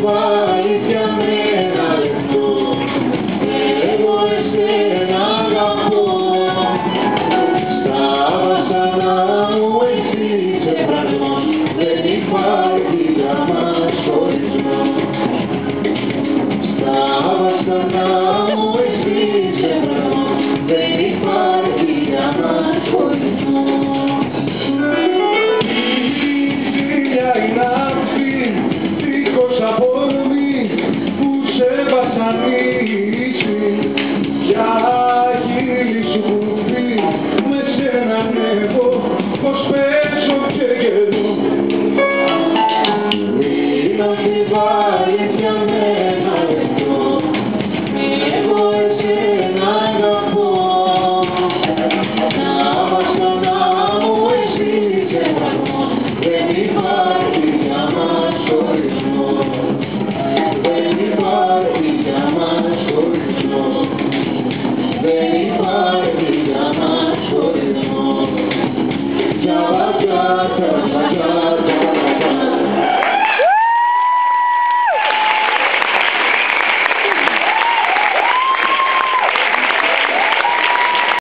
πάει για μένα λεπτό, εγώ εσένα αγαπώ. Στα βασανά μου εσύ ξεπραγνώ, δεν υπάρχει για μας χωρισμός. Στα βασανά μου εσύ ξεπραγνώ, δεν υπάρχει για μας χωρισμός. Για χείλη σου κουμπί, με σένα ανέβω, πως πέσω και γερνώ. Μην αμφιβάλλεις για μένα λεπτό, εγώ εσένα αγαπώ. Τα βασανά μου εσύ ξεπραγνώ, δεν υπάρχει για μας χωρισμός. Δεν υπάρχει για μας χωρισμός. Δεν υπάρχει για μας χωρισμός. Για βατιά,